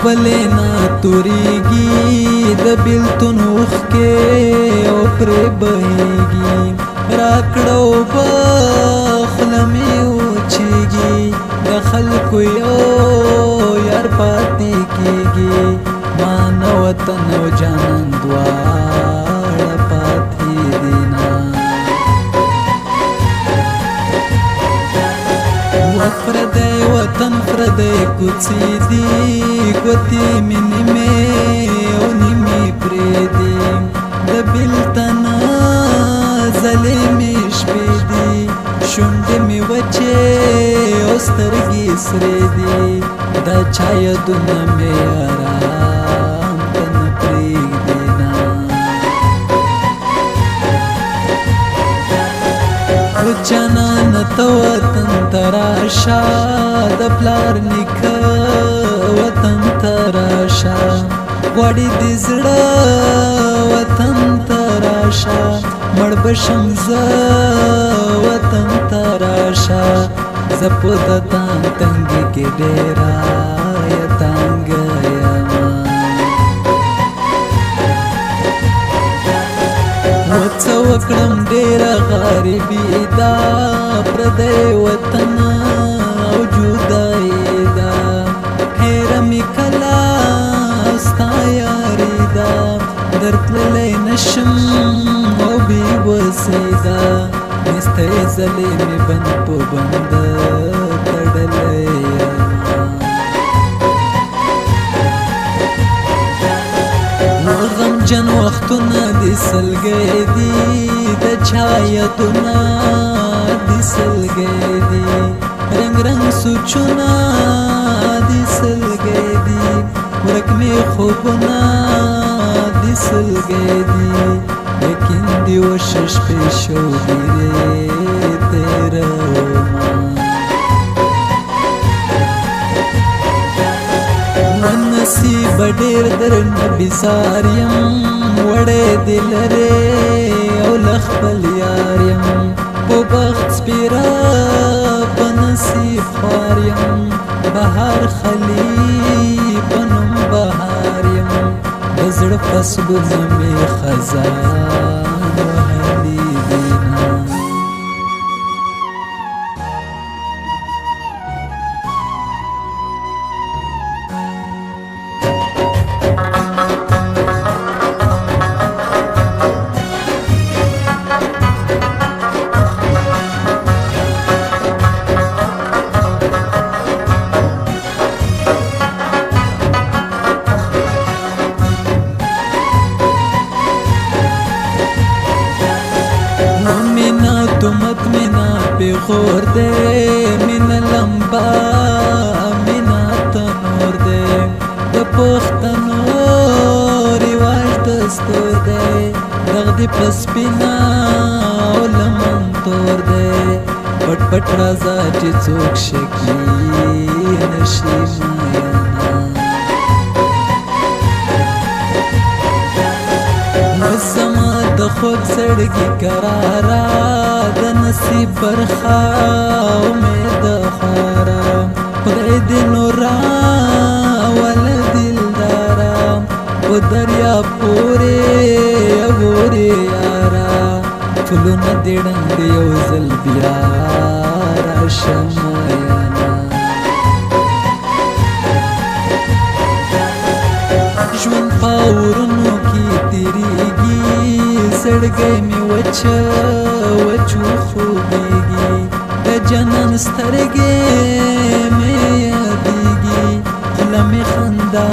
ولې نه توریږي د بیلتون اوښکې او پرې بهیږي راکړه اوبه خوله مې وچیږي د خلکو یو یار پاتې کیږي ما نه وطن او جانان دواړه پاتې دي نه پردی وطن پردی کوڅې دي ګوتې مې نیمې او نیمې پرېږدي د بېلتن ځلې مې شپې دي شونډې مې وچې او سترګې سرې دي دا چا یادونه مې ارام ته نه پرېږدي نه جانان ته وطن ته راشه د پلار نیکه وطن ته راشه غواړي دې زړه وطن ته راشه مړ به شم زه وطن ته راشه زه په د تان تنګي کې ډېره تنګه یم څه وکړم ډېره غریبي ده پردی وطن او جدایي ده هېره مې کله ستا یاري ده درتللی نشم او بې وسې ده نستی ځلې مې بند په بند تړلی یم غمجن وختونه دې سلګۍ دي د چا یادونه دې سلګۍ دي رنګ رنګ سوچونه دې سلګۍ دي ورک مې خوبونه دې سلګۍ دي یقین دې وشه شپې شوګیرې تېرومه نصیب ډېر درنه بیزار یم وړی دې لرې او له خپل یار یم په بخت سپېره په نصیب خوار یم بهار خلي په نوم بهار یم د زړه فصلونه مې خزان وهلي دي نه تمت مینا پیغور دے مینا لمبا مینا تنور دے د پښتنو رواج دستور دے دغ دی پس پینا او لمن تور دے پټ پټ رازا چې څوک شکی نشي مایانا زما د خوږ زړګي قراره د نصیب برخه امید خواره خدای دې نور راوله دلداره په دریا پورې اورې یاره ټولونه دې ړنګ یو ځل بیا راشم یانا ژوند په اورونو کې تېرېږي زړګی مې وچو خوږېږي د جانان سترګې مې یادېږي خوله مې خندا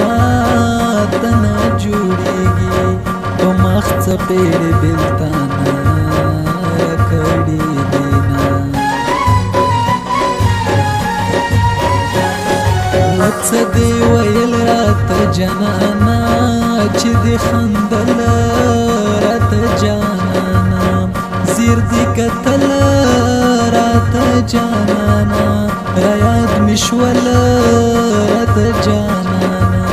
ته نه جوړېږي په مخ څپېړې بېلتانه راکړې دي نه څه دې ویل راته جانانه چې دې خندل راته جانانه زیر دې کتل راته جانانه رایاد مې شول راته جانانه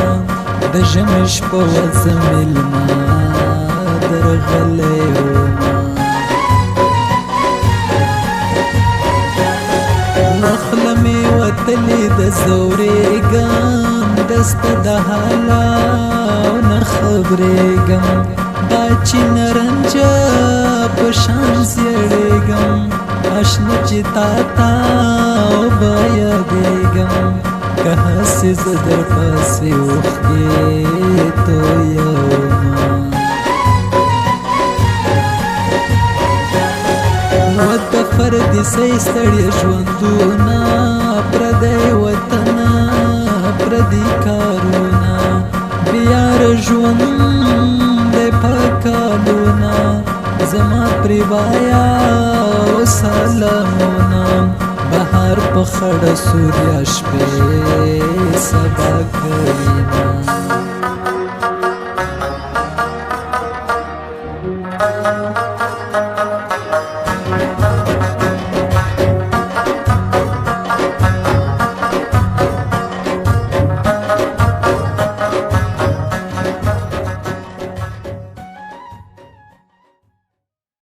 د ژمي شپه وه مېلمه درغلی ومه خوله مې وتلې د زورېږم د دست د حالا او نه خبرېږم دا چې نرنجه په شان زیړېږم اشنا چې تا تا به یادېږم که هسې زه در پسې اوښکې تویومه و د فردي سۍ ستړیا ژوندونه پردی وطنه پردي کارونه بیاره ژوند دی په کالونه زما پرې وایا او سلامونه بهار په خړه سوریا شپې سبا کوینه